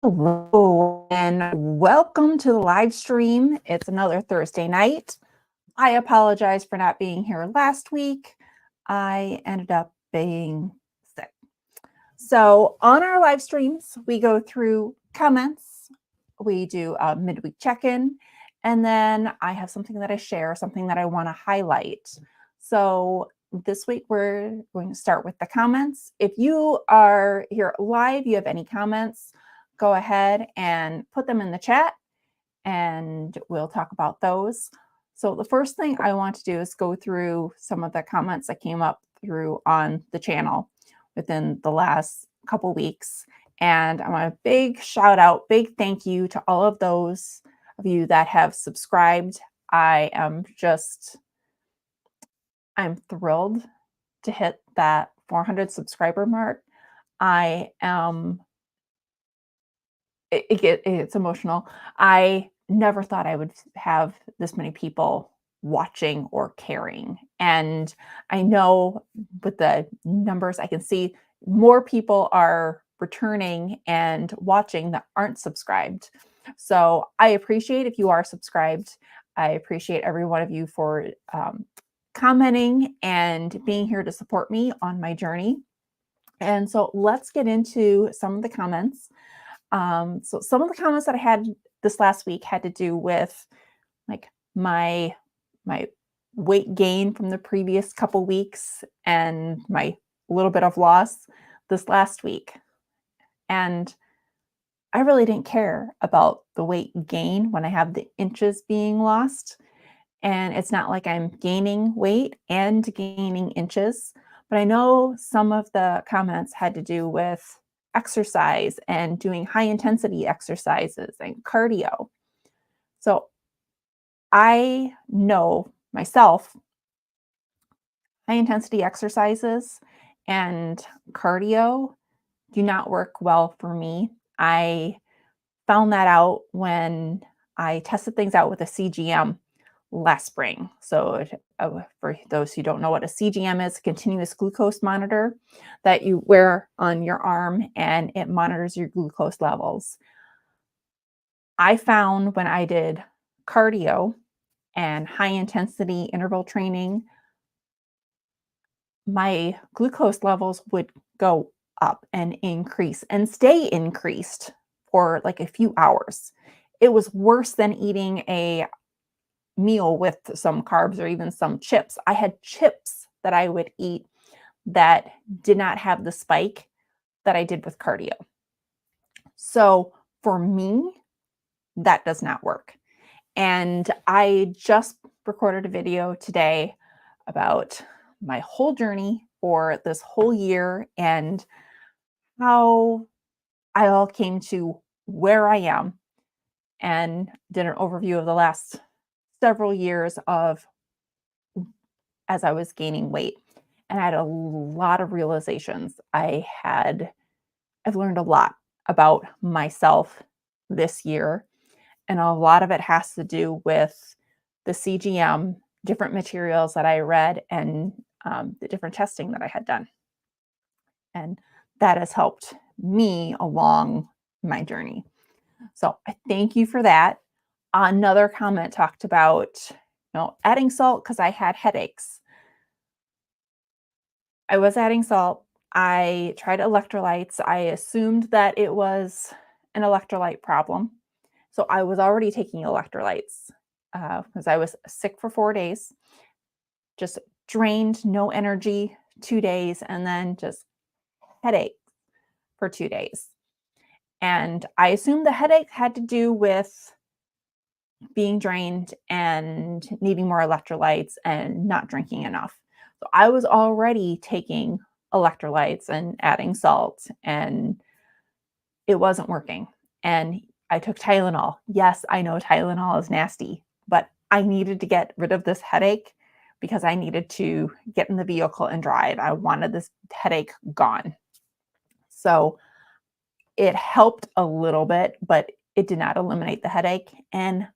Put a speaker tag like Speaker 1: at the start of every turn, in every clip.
Speaker 1: Hello and welcome to the live stream. It's another Thursday night. I apologize for not being here last week. I ended up being sick. So on our live streams, we go through comments, we do a midweek check-in, and then I have something that I share, something that I want to highlight. So this week, we're going to start with the comments. If you are here live, you have any comments, go ahead and put them in the chat and we'll talk about those. So the first thing I want to do is go through some of the comments that came up through on the channel within the last couple weeks. And I want a big shout out, big thank you to all of those of you that have subscribed. I'm thrilled to hit that 400 subscriber mark. It's emotional. I never thought I would have this many people watching or caring. And I know with the numbers, I can see more people are returning and watching that aren't subscribed. So I appreciate if you are subscribed. I appreciate every one of you for commenting and being here to support me on my journey. And so let's get into some of the comments. So some of the comments that I had this last week had to do with like my weight gain from the previous couple weeks and my little bit of loss this last week. And I really didn't care about the weight gain when I have the inches being lost. And it's not like I'm gaining weight and gaining inches, but I know some of the comments had to do with exercise and doing high intensity exercises and cardio. So I know myself, high intensity exercises and cardio do not work well for me. I found that out when I tested things out with a CGM last spring. So for those who don't know what a CGM is, a continuous glucose monitor that you wear on your arm and it monitors your glucose levels. I found when I did cardio and high intensity interval training, my glucose levels would go up and increase and stay increased for like a few hours. It was worse than eating a meal with some carbs or even some chips. I had chips that I would eat that did not have the spike that I did with cardio. So for me, that does not work. And I just recorded a video today about my whole journey for this whole year and how I all came to where I am, and did an overview of the last several years of as I was gaining weight. And I had a lot of realizations. I've learned a lot about myself this year. And a lot of it has to do with the CGM, different materials that I read, and the different testing that I had done. And that has helped me along my journey. So I thank you for that. Another comment talked about, adding salt because I had headaches. I was adding salt. I tried electrolytes. I assumed that it was an electrolyte problem. So I was already taking electrolytes because I was sick for 4 days, just drained, no energy, 2 days, and then just headache for 2 days. And I assumed the headache had to do with being drained and needing more electrolytes and not drinking enough. So I was already taking electrolytes and adding salt, and it wasn't working. And I took Tylenol. Yes, I know Tylenol is nasty, but I needed to get rid of this headache because I needed to get in the vehicle and drive. I wanted this headache gone. So it helped a little bit, but it did not eliminate the headache. And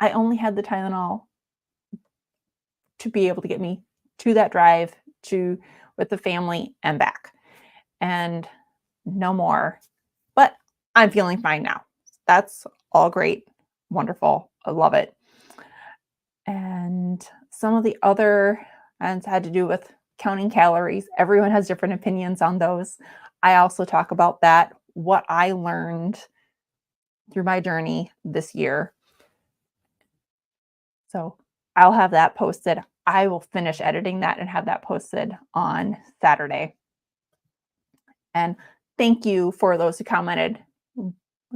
Speaker 1: I only had the Tylenol to be able to get me to that drive with the family and back, and no more. But I'm feeling fine now. That's all great. Wonderful. I love it. And some of the other ones had to do with counting calories. Everyone has different opinions on those. I also talk about that, what I learned through my journey this year. So I'll have that posted. I will finish editing that and have that posted on Saturday. And thank you for those who commented,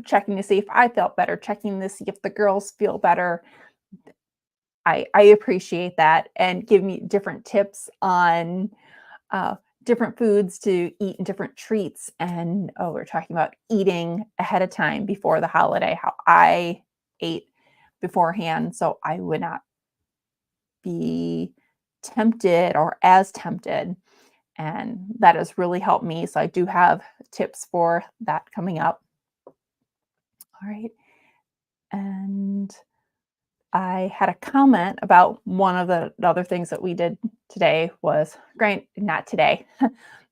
Speaker 1: checking to see if I felt better, checking to see if the girls feel better. I appreciate that, and give me different tips on different foods to eat and different treats. And we're talking about eating ahead of time before the holiday, how I ate beforehand so I would not be tempted or as tempted. And that has really helped me. So I do have tips for that coming up. All right. And I had a comment about one of the other things that we did today was not today,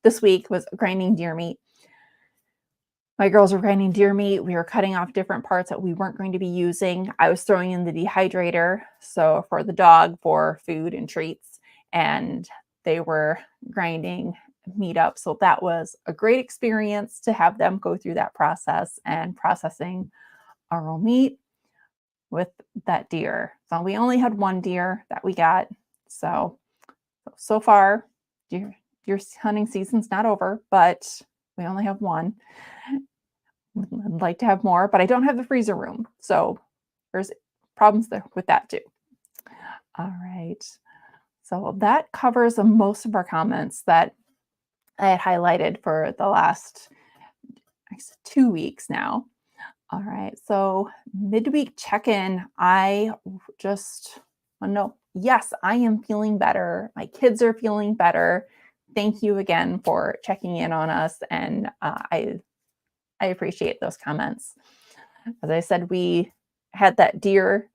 Speaker 1: this week was grinding deer meat. My girls were grinding deer meat. We were cutting off different parts that we weren't going to be using. I was throwing in the dehydrator, so for the dog, for food and treats, and they were grinding meat up. So that was a great experience to have them go through that process and processing our own meat with that deer. So we only had one deer that we got. So far, deer hunting season's not over, but we only have one. I'd like to have more, but I don't have the freezer room. So there's problems there with that too. All right. So that covers most of our comments that I had highlighted for the last 2 weeks now. All right. So midweek check-in, I just want to know, yes, I am feeling better. My kids are feeling better. Thank you again for checking in on us. And I appreciate those comments. As I said, we had that deer.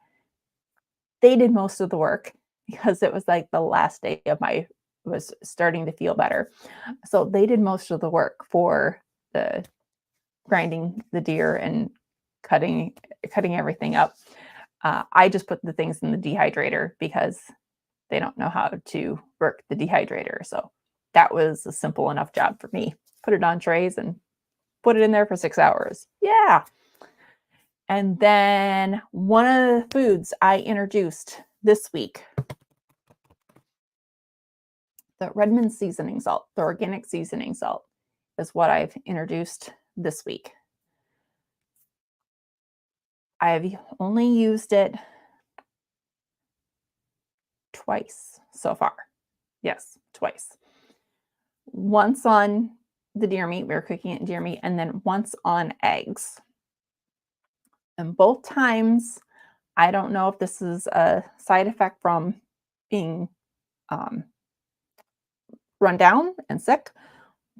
Speaker 1: They did most of the work because it was like the last day of was starting to feel better. So they did most of the work for the grinding the deer and cutting everything up. I just put the things in the dehydrator because they don't know how to work the dehydrator. So that was a simple enough job for me. Put it on trays and put it in there for 6 hours. Yeah. And then one of the foods I introduced this week, the Redmond seasoning salt, the organic seasoning salt, is what I've introduced this week. I've only used it twice so far. Yes, twice. Once on the deer meat, we were cooking it in deer meat, and then once on eggs. And both times, I don't know if this is a side effect from being run down and sick,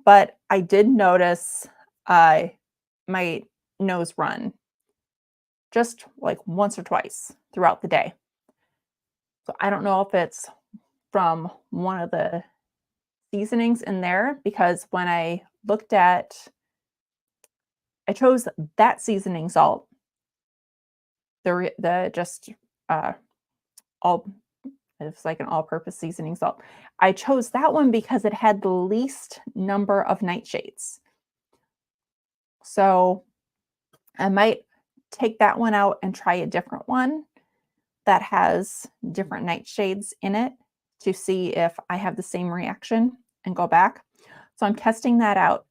Speaker 1: but I did notice my nose run just like once or twice throughout the day. So I don't know if it's from one of the seasonings in there, because when I chose that seasoning salt, the just all it's like an all-purpose seasoning salt. I chose that one because it had the least number of nightshades. So I might take that one out and try a different one that has different nightshades in it to see if I have the same reaction and go back. So I'm testing that out.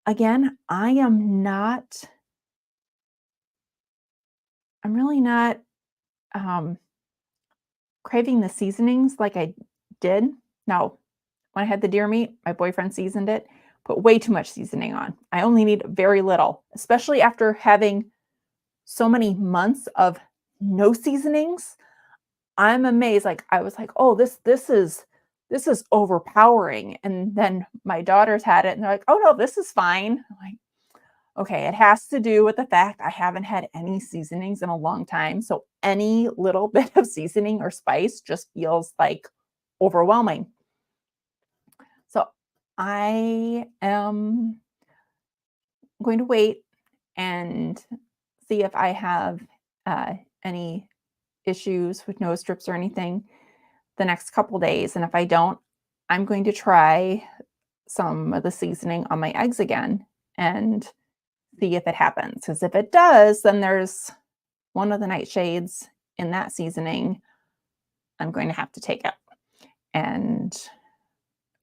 Speaker 1: Again, I'm really not craving the seasonings like I did. Now, when I had the deer meat, my boyfriend seasoned it, put way too much seasoning on. I only need very little, especially after having so many months of no seasonings. I'm amazed. Like I was like, oh, this is overpowering. And then my daughters had it and they're like, oh no, this is fine. I'm like, okay, it has to do with the fact I haven't had any seasonings in a long time. So any little bit of seasoning or spice just feels like overwhelming. So I am going to wait and see if I have any issues with nose drips or anything the next couple days. And if I don't, I'm going to try some of the seasoning on my eggs again and see if it happens. Because if it does, then there's one of the nightshades in that seasoning I'm going to have to take out and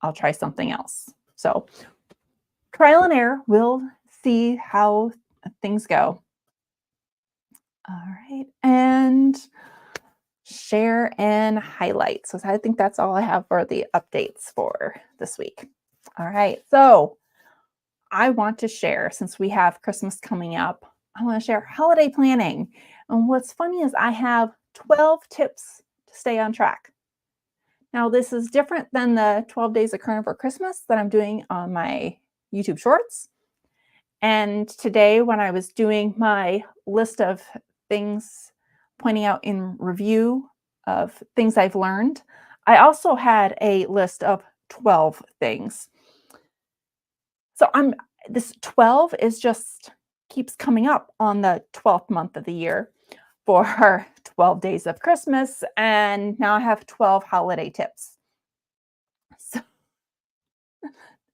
Speaker 1: I'll try something else. So trial and error, we'll see how things go. All right. And share and highlight. So I think that's all I have for the updates for this week. All right. So I want to share, since we have Christmas coming up, I want to share holiday planning. And what's funny is I have 12 tips to stay on track. Now, this is different than the 12 days of Carnivore Christmas that I'm doing on my YouTube Shorts. And today, when I was doing my list of things, pointing out in review of things I've learned, I also had a list of 12 things. So this 12 is just keeps coming up on the 12th month of the year for 12 days of Christmas. And now I have 12 holiday tips. So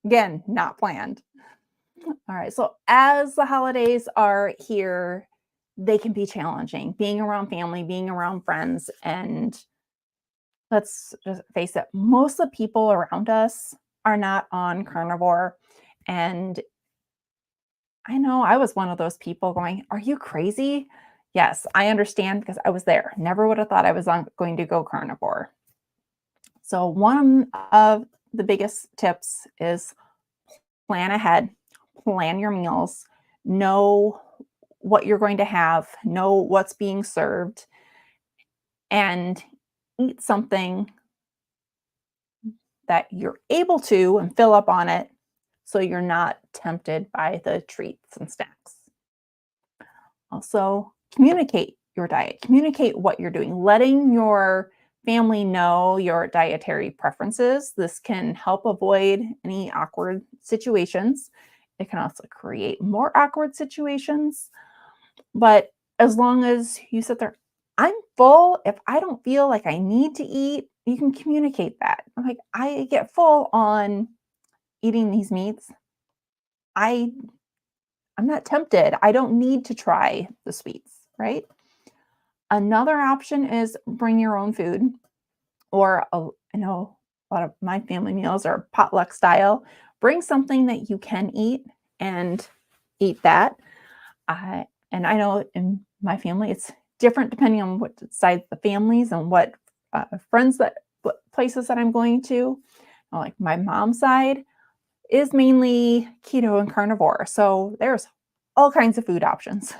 Speaker 1: again, not planned. All right. So as the holidays are here, they can be challenging. Being around family, being around friends, and let's just face it, most of the people around us are not on carnivore. And I know I was one of those people going, "Are you crazy?" Yes, I understand because I was there. Never would have thought I was going to go carnivore. So one of the biggest tips is plan ahead, plan your meals, know what you're going to have, know what's being served, and eat something that you're able to and fill up on it so you're not tempted by the treats and snacks. Also, communicate your diet, communicate what you're doing, letting your family know your dietary preferences. This can help avoid any awkward situations. It can also create more awkward situations. But as long as you sit there, I'm full. If I don't feel like I need to eat, you can communicate that. Like, I get full on eating these meats. I'm not tempted. I don't need to try the sweets, right? Another option is bring your own food, or I know a lot of my family meals are potluck style. Bring something that you can eat and eat that. And I know in my family it's different depending on what side the families and what friends what places that I'm going to. Like my mom's side is mainly keto and carnivore, so there's all kinds of food options.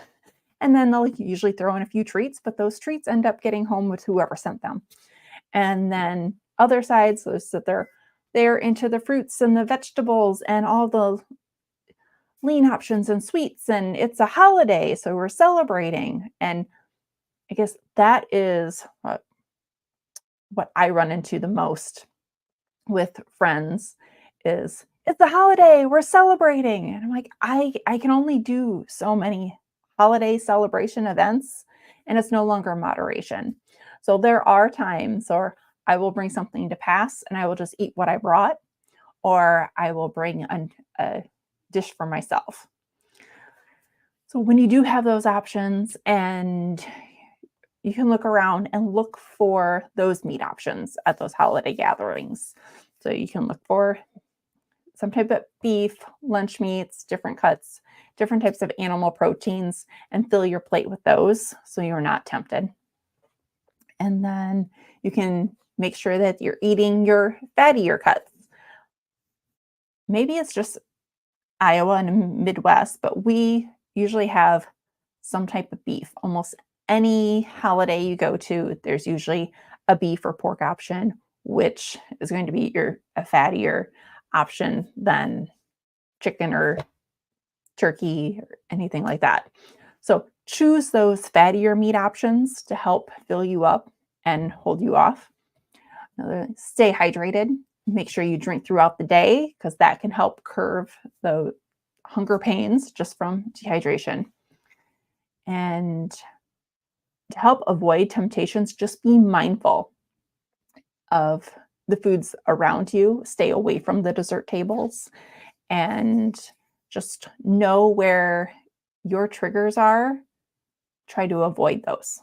Speaker 1: And then they'll usually throw in a few treats, but those treats end up getting home with whoever sent them. And then other sides, those that they're into the fruits and the vegetables and all the lean options and sweets, and it's a holiday, so we're celebrating. And I guess that is what I run into the most with friends is it's a holiday, we're celebrating. And I'm like, I can only do so many holiday celebration events, and it's no longer moderation. So there are times, or I will bring something to pass and I will just eat what I brought, or I will bring a dish for myself. So when you do have those options, and you can look around and look for those meat options at those holiday gatherings. So you can look for some type of beef, lunch meats, different cuts, different types of animal proteins, and fill your plate with those so you're not tempted. And then you can make sure that you're eating your fattier cuts. Maybe it's just Iowa and Midwest, but we usually have some type of beef. Almost any holiday you go to, there's usually a beef or pork option, which is going to be a fattier option than chicken or turkey or anything like that. So choose those fattier meat options to help fill you up and hold you off. Stay hydrated. Make sure you drink throughout the day because that can help curb the hunger pains just from dehydration. And to help avoid temptations, just be mindful of the foods around you. Stay away from the dessert tables and just know where your triggers are. Try to avoid those.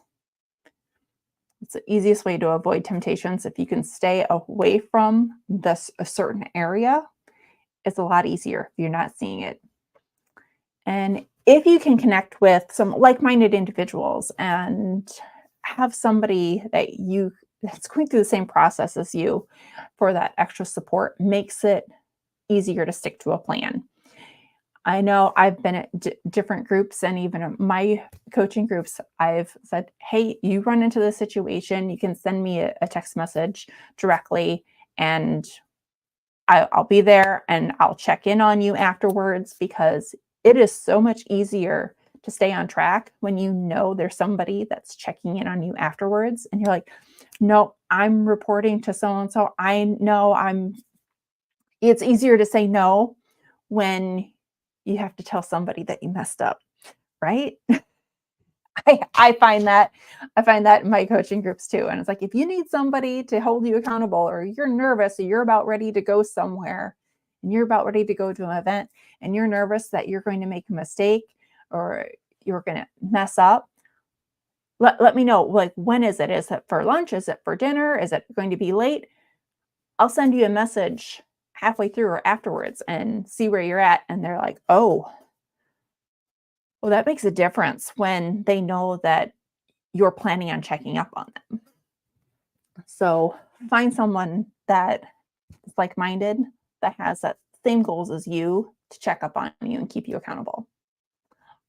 Speaker 1: It's the easiest way to avoid temptations. If you can stay away from a certain area, it's a lot easier if you're not seeing it. And if you can connect with some like-minded individuals and have somebody that's going through the same process as you for that extra support, makes it easier to stick to a plan. I know I've been at different groups, and even in my coaching groups, I've said, hey, you run into this situation, you can send me a text message directly, and I'll be there and I'll check in on you afterwards, because it is so much easier to stay on track when you know there's somebody that's checking in on you afterwards. And you're like, no, I'm reporting to so-and-so. It's easier to say no when you have to tell somebody that you messed up, right? I find that in my coaching groups too. And it's like, if you need somebody to hold you accountable, or you're nervous, or you're about ready to go somewhere, and you're about ready to go to an event, and you're nervous that you're going to make a mistake or you're going to mess up, let me know. Like, when is it? Is it for lunch? Is it for dinner? Is it going to be late? I'll send you a message halfway through or afterwards and see where you're at. And they're like, oh, well, that makes a difference when they know that you're planning on checking up on them. So find someone that is like-minded, that has that same goals as you, to check up on you and keep you accountable.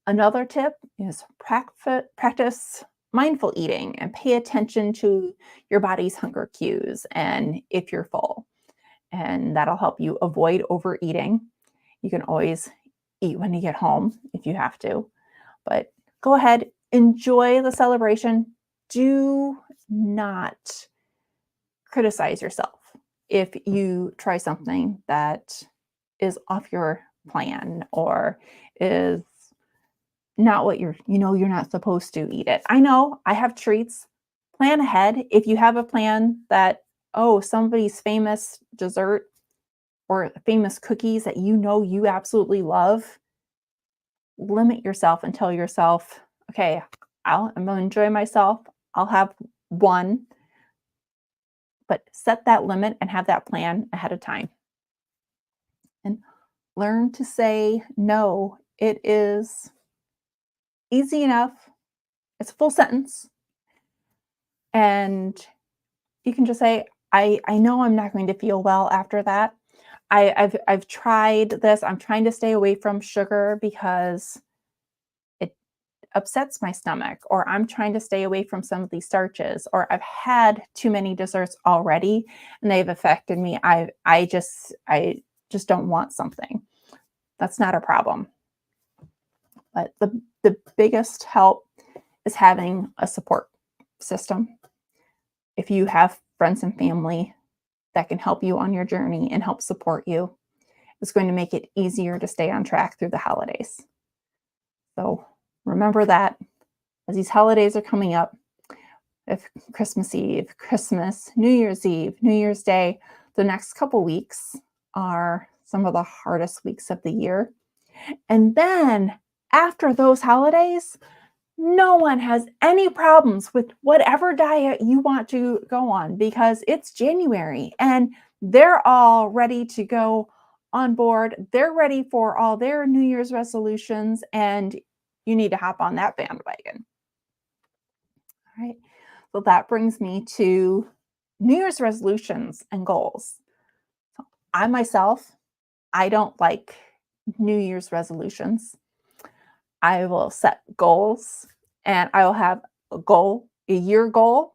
Speaker 1: Another tip is practice mindful eating and pay attention to your body's hunger cues and if you're full. And that'll help you avoid overeating. You can always eat when you get home if you have to, but go ahead, enjoy the celebration. Do not criticize yourself if you try something that is off your plan or is not what you're not supposed to eat it. I know I have treats. Plan ahead. If you have a plan that, oh, somebody's famous dessert or famous cookies that you absolutely love, limit yourself and tell yourself, okay, I'm going to enjoy myself. I'll have one, but set that limit and have that plan ahead of time. And learn to say no. It is easy enough. It's a full sentence. And you can just say, I know I'm not going to feel well after that. I've tried this. I'm trying to stay away from sugar because it upsets my stomach, or I'm trying to stay away from some of these starches, or I've had too many desserts already and they've affected me. I just don't want something. That's not a problem. But the biggest help is having a support system. If you have friends and family that can help you on your journey and help support you, it's going to make it easier to stay on track through the holidays. So remember that as these holidays are coming up, if Christmas Eve, Christmas, New Year's Eve, New Year's Day, the next couple weeks are some of the hardest weeks of the year. And then after those holidays, no one has any problems with whatever diet you want to go on, because it's January and they're all ready to go on board. They're ready for all their New Year's resolutions, and you need to hop on that bandwagon. All right. So that brings me to New Year's resolutions and goals. I myself, I don't like New Year's resolutions. I will set goals, and I will have a year goal,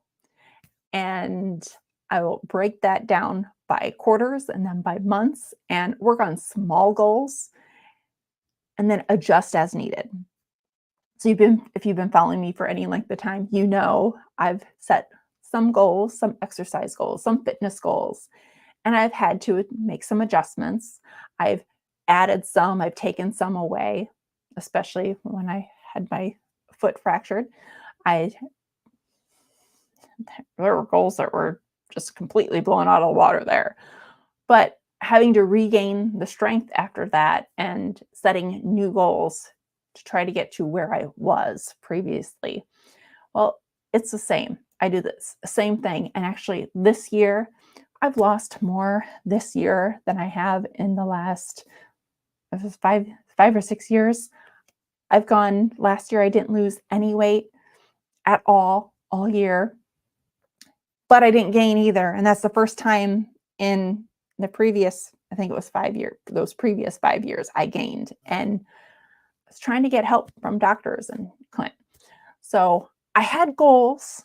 Speaker 1: and I will break that down by quarters and then by months and work on small goals and then adjust as needed. So if you've been following me for any length of time, I've set some goals, some exercise goals, some fitness goals, and I've had to make some adjustments. I've added some, I've taken some away, especially when I had my foot fractured. I There were goals that were just completely blown out of the water there. But having to regain the strength after that and setting new goals to try to get to where I was previously. Well, it's the same. I do this same thing. And actually, this year, I've lost more this year than I have in the last five or 6 years. I've gone last year, I didn't lose any weight at all year, but I didn't gain either. And that's the first time in the previous, I think it was 5 years, those previous 5 years, I gained. And I was trying to get help from doctors and Clint. So I had goals,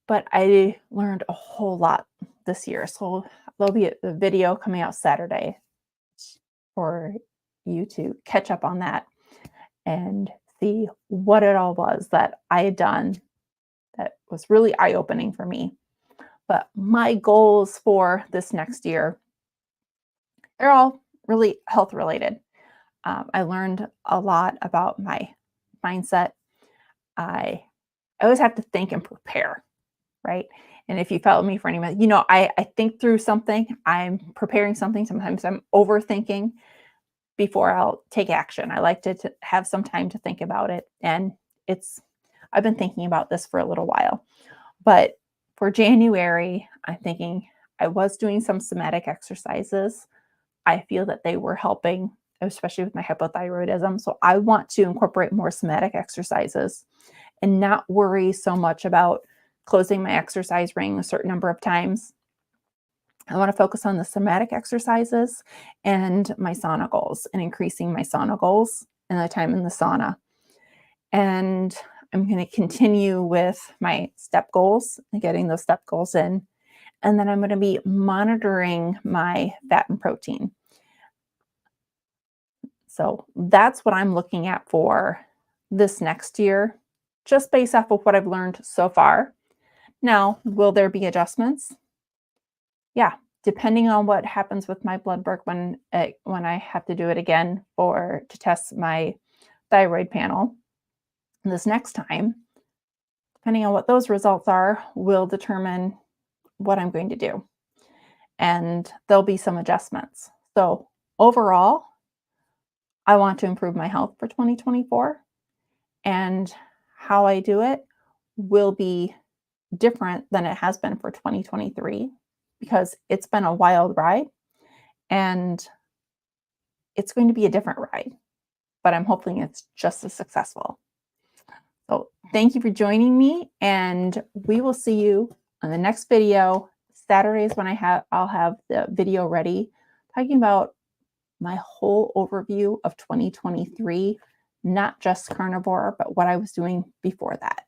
Speaker 1: but I learned a whole lot this year. So there'll be a video coming out Saturday for you to catch up on that and see what it all was that I had done that was really eye-opening for me. But my goals for this next year, they're all really health related. I learned a lot about my mindset. I always have to think and prepare, right? And if you follow me for any minute, I think through something, I'm preparing something. Sometimes I'm overthinking before I'll take action. I like to have some time to think about it. And I've been thinking about this for a little while. But for January, I'm thinking I was doing some somatic exercises. I feel that they were helping, especially with my hypothyroidism. So I want to incorporate more somatic exercises and not worry so much about closing my exercise ring a certain number of times. I want to focus on the somatic exercises and my sauna goals and increasing my sauna goals and the time in the sauna. And I'm going to continue with my step goals and getting those step goals in. And then I'm going to be monitoring my fat and protein. So that's what I'm looking at for this next year, just based off of what I've learned so far. Now, will there be adjustments? Yeah, depending on what happens with my blood work when I have to do it again to test my thyroid panel this next time. Depending on what those results are, will determine what I'm going to do. And there'll be some adjustments. So overall, I want to improve my health for 2024. And how I do it will be different than it has been for 2023 because it's been a wild ride and it's going to be a different ride, but I'm hoping it's just as successful. So thank you for joining me, and we will see you on the next video. Saturdays when I'll have the video ready talking about my whole overview of 2023, not just carnivore, but what I was doing before that.